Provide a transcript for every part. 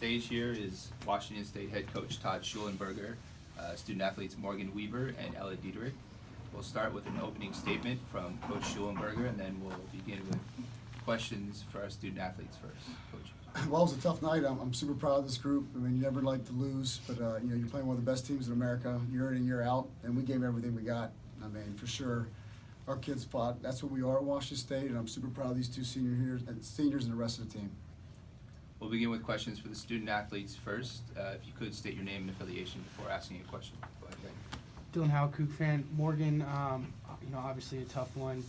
stage here is Washington State head coach Todd Shulenberger, student athletes Morgan Weber and Ella Dederick. We'll start with an opening statement from Coach Shulenberger, and then we'll begin with questions for our student athletes first. Coach. Well, it was a tough night. I'm super proud of this group. I mean, you never like to lose, but you're playing one of the best teams in America year in and year out, and we gave everything we got. I mean, for sure, our kids fought. That's what we are at Washington State, and I'm super proud of these two seniors and the rest of the team. We'll begin with questions for the student athletes first. If you could state your name and affiliation before asking a question. Go ahead, Greg. Dylan Howe, Coug fan. Morgan, obviously a tough one,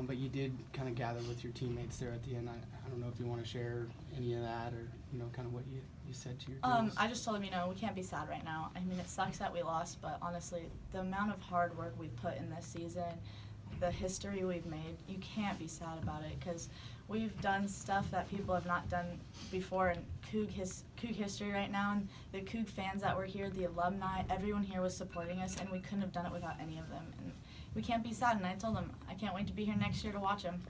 but you did kind of gather with your teammates there at the end. I don't know if you want to share any of that or, kind of what you said to your teammates. I just told them, we can't be sad right now. I mean, it sucks that we lost, but honestly, the amount of hard work we've put in this season, the history we've made, you can't be sad about it because we've done stuff that people have not done before in Coug history right now, and the Coug fans that were here, the alumni, everyone here was supporting us, and we couldn't have done it without any of them. And we can't be sad, and I told them, I can't wait to be here next year to watch them.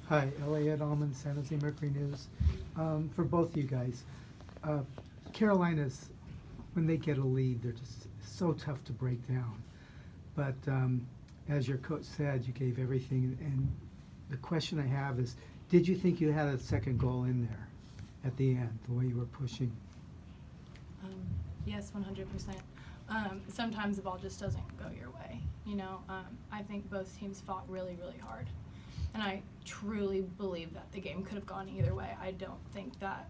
Hi, Elliot Allman, San Jose Mercury News. For both you guys, Carolinas, when they get a lead, they're just so tough to break down. But as your coach said, you gave everything. And the question I have is, did you think you had a second goal in there at the end, the way you were pushing? Yes, 100%. Sometimes the ball just doesn't go your way. I think both teams fought really, really hard. And I truly believe that the game could have gone either way. I don't think that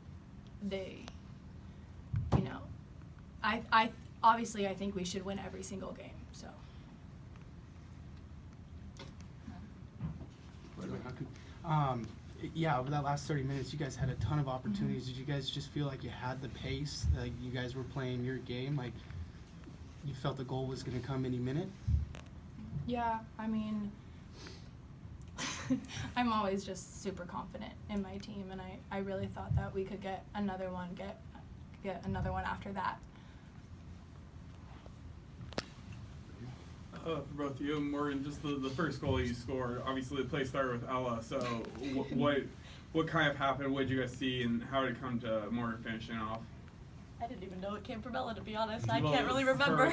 they, obviously I think we should win every single game, so. Over that last 30 minutes, you guys had a ton of opportunities. Did you guys just feel like you had the pace, like you guys were playing your game, like you felt the goal was going to come any minute? Yeah, I mean, I'm always just super confident in my team, and I really thought that we could get another one, get another one after that. For both you and Morgan, just the first goal you scored, obviously the play started with Ella, so what kind of happened, what did you guys see, and how did it come to Morgan finishing off? I didn't even know it came from Ella, to be honest. I can't really remember.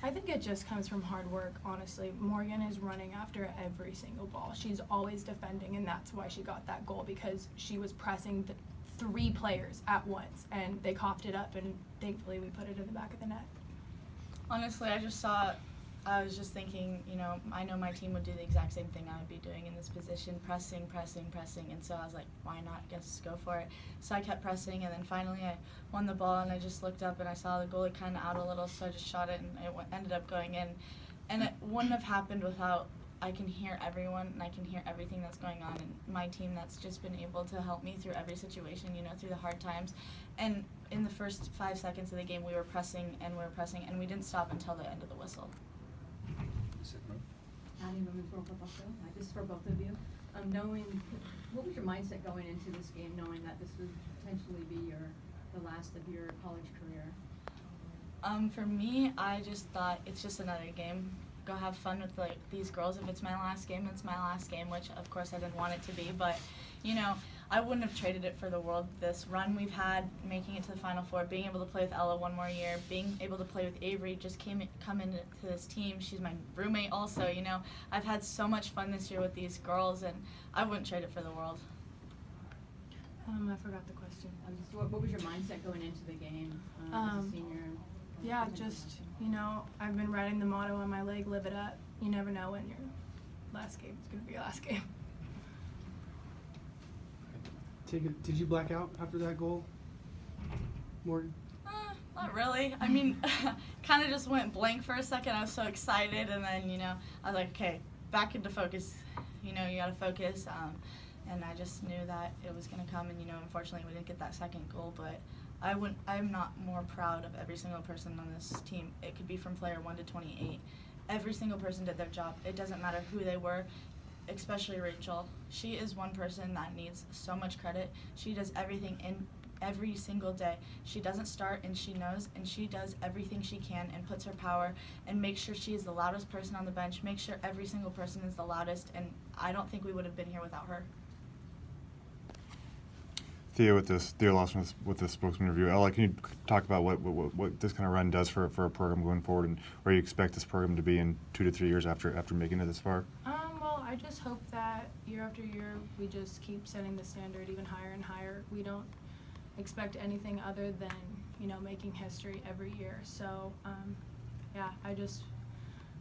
I think it just comes from hard work, honestly. Morgan is running after every single ball. She's always defending, and that's why she got that goal, because she was pressing the 3 players at once, and they coughed it up, and thankfully we put it in the back of the net. Honestly, I was just thinking, I know my team would do the exact same thing I would be doing in this position, pressing, and so I was like, why not, just go for it. So I kept pressing, and then finally I won the ball, and I just looked up and I saw the goalie kind of out a little, so I just shot it, and it ended up going in. And it wouldn't have happened without, I can hear everyone, and I can hear everything that's going on, and my team that's just been able to help me through every situation, through the hard times. And in the first 5 seconds of the game, we were pressing, and we didn't stop until the end of the whistle. Women's World Football Show. This is for both of you. What was your mindset going into this game, knowing that this would potentially be the last of your college career? For me, I just thought it's just another game. Go have fun with these girls. If it's my last game, it's my last game, which of course I didn't want it to be. But I wouldn't have traded it for the world. This run we've had, making it to the Final Four, being able to play with Ella one more year, being able to play with Avery, just come into this team. She's my roommate also, I've had so much fun this year with these girls, and I wouldn't trade it for the world. I forgot the question. What was your mindset going into the game as a senior? Yeah, just, I've been writing the motto on my leg, live it up. You never know when your last game is going to be your last game. Did you black out after that goal, Morgan? Not really. I mean, kind of just went blank for a second. I was so excited, and then, I was like, okay, back into focus. You got to focus. And I just knew that it was going to come, and, unfortunately we didn't get that second goal, but I'm not more proud of every single person on this team. It could be from player 1 to 28. Every single person did their job. It doesn't matter who they were. Especially Rachel. She is one person that needs so much credit. She does everything in every single day. She doesn't start, and she knows, and she does everything she can and puts her power and makes sure she is the loudest person on the bench, makes sure every single person is the loudest, and I don't think we would have been here without her. Theo Lawson with the Spokesman-Review. Ella, can you talk about what this kind of run does for a program going forward, and where you expect this program to be in 2 to 3 years after making it this far? Well, I just hope that year after year we just keep setting the standard even higher and higher. We don't expect anything other than, making history every year. So, yeah,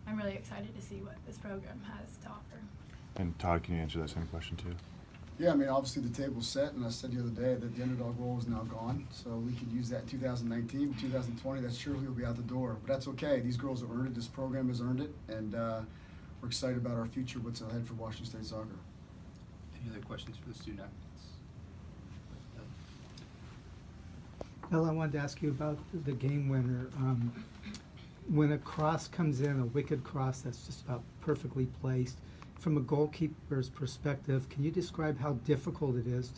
I'm really excited to see what this program has to offer. And Todd, can you answer that same question too? Yeah, I mean, obviously the table's set, and I said the other day that the underdog role is now gone, so we could use that in 2019, 2020. That surely will be out the door, but that's okay. These girls have earned it. This program has earned it, and we're excited about our future, what's ahead for Washington State soccer. Any other questions for the student athletes? Ella, I wanted to ask you about the game winner. When a cross comes in, a wicked cross that's just about perfectly placed, from a goalkeeper's perspective, can you describe how difficult it is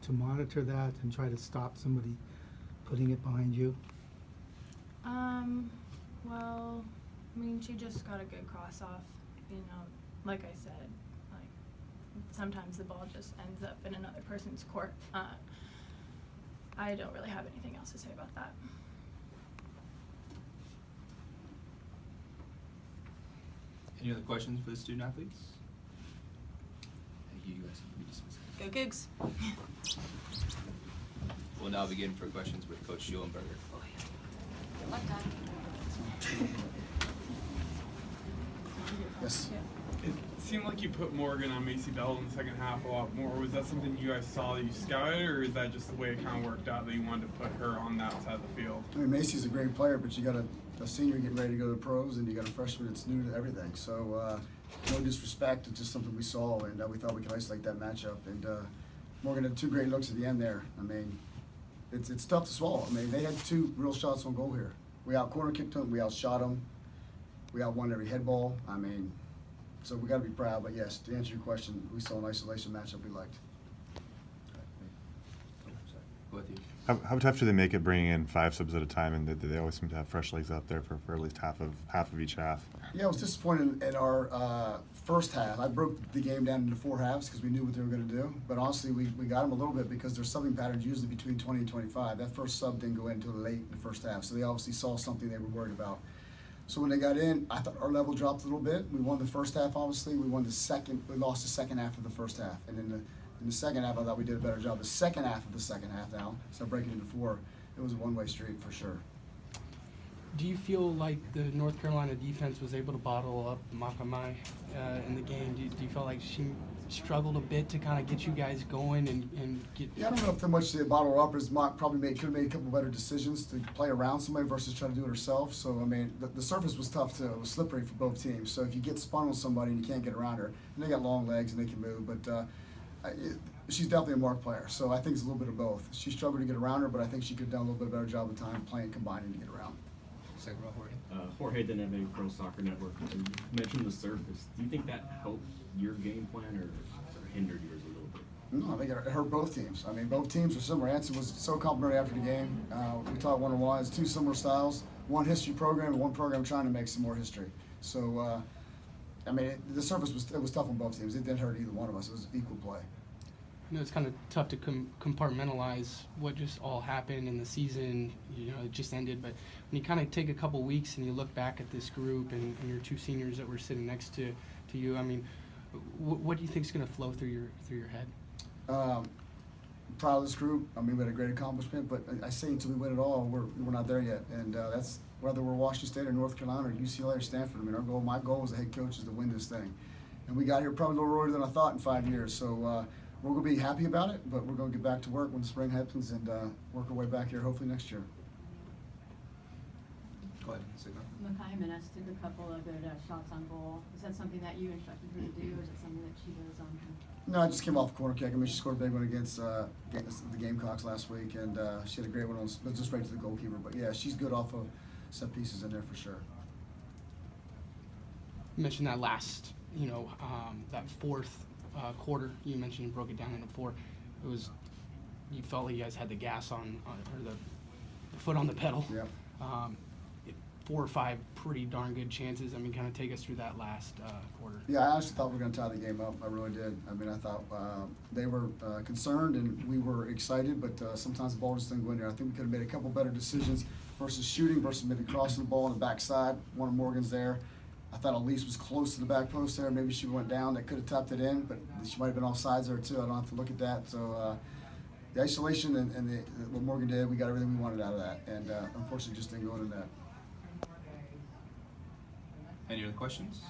to monitor that and try to stop somebody putting it behind you? Well, I mean, she just got a good cross off, like I said, like, sometimes the ball just ends up in another person's court. I don't really have anything else to say about that. Any other questions for the student athletes? Thank you guys. Be dismissed. Go Cougs. We'll now begin for questions with Coach Shulenberger. Good luck, Todd. Yes. It seemed like you put Morgan on Macy Bell in the second half a lot more. Was that something you guys saw that you scouted, or is that just the way it kind of worked out that you wanted to put her on that side of the field? I mean, Macy's a great player, but you got a senior getting ready to go to the pros, and you got a freshman that's new to everything. So, no disrespect, it's just something we saw, and we thought we could isolate that matchup. And Morgan had 2 great looks at the end there. I mean, it's tough to swallow. I mean, they had 2 real shots on goal here. We out corner kicked them, we outshot them, we out won every head ball. I mean, so we got to be proud. But yes, to answer your question, we saw an isolation matchup we liked. Go with you. How tough do they make it bringing in 5 subs at a time, and they always seem to have fresh legs up there for at least half of each half? Yeah, I was disappointed in our first half. I broke the game down into 4 halves because we knew what they were going to do. But honestly, we got them a little bit because their subbing patterns usually between 20 and 25. That first sub didn't go in until late in the first half, so they obviously saw something they were worried about. So when they got in, I thought our level dropped a little bit. We won the first half, obviously. We lost the second half of the first half. And in the second half, I thought we did a better job. The second half of the second half now, so breaking into 4, it was a one-way street for sure. Do you feel like the North Carolina defense was able to bottle up Makamai in the game? Do you feel like she struggled a bit to kind of get you guys going and get? Yeah, I don't know if that much the bottle up is probably could have made a couple better decisions to play around somebody versus try to do it herself. So I mean, the surface was tough too. It was slippery for both teams. So if you get spun on somebody and you can't get around her, and they got long legs and they can move, but she's definitely a mark player. So I think it's a little bit of both. She struggled to get around her, but I think she could have done a little bit better job of time playing combining to get around. Second row, Jorge. Jorge Deneve, Pro Soccer Network. You mentioned the surface. Do you think that helped your game plan or hindered yours a little bit? No, I think it hurt both teams. I mean, both teams were similar. Anson was so complimentary after the game. We talked one-on-one. It's 2 similar styles, one history program and one program trying to make some more history. So, I mean, the surface was tough on both teams. It didn't hurt either one of us. It was equal play. You know, it's kind of tough to compartmentalize what just all happened in the season. You know, it just ended. But when you kind of take a couple weeks and you look back at this group and your 2 seniors that were sitting next to you, I mean, what do you think is going to flow through your head? Proud of this group. I mean, we had a great accomplishment, but I say until we win it all, we're not there yet. And that's whether we're Washington State or North Carolina or UCLA or Stanford. I mean, my goal as a head coach is to win this thing. And we got here probably a little earlier than I thought in 5 years. So we're going to be happy about it, but we're going to get back to work when the spring happens and work our way back here hopefully next year. Go ahead, Sigma. Makai Menes took a couple of good shots on goal. Is that something that you instructed her to do, or is it something that she does on her? No, I just came off a corner kick. I mean, she scored a big one against the Gamecocks last week, and she had a great one on just right to the goalkeeper. But yeah, she's good off of set pieces in there for sure. You mentioned that last, that fourth quarter. You mentioned you broke it down into 4. It was, you felt like you guys had the gas on or the foot on the pedal. Yep. 4 or 5 pretty darn good chances. I mean, kind of take us through that last quarter. Yeah, I actually thought we were going to tie the game up. I really did. I mean, I thought they were concerned and we were excited, but sometimes the ball just didn't go in there. I think we could have made a couple better decisions versus shooting versus maybe crossing the ball on the backside. One of Morgan's there. I thought Elise was close to the back post there. Maybe she went down. That could have tapped it in, but she might have been offsides there too. I don't have to look at that. So the isolation and what Morgan did, we got everything we wanted out of that. And unfortunately, just didn't go into that. Any other questions?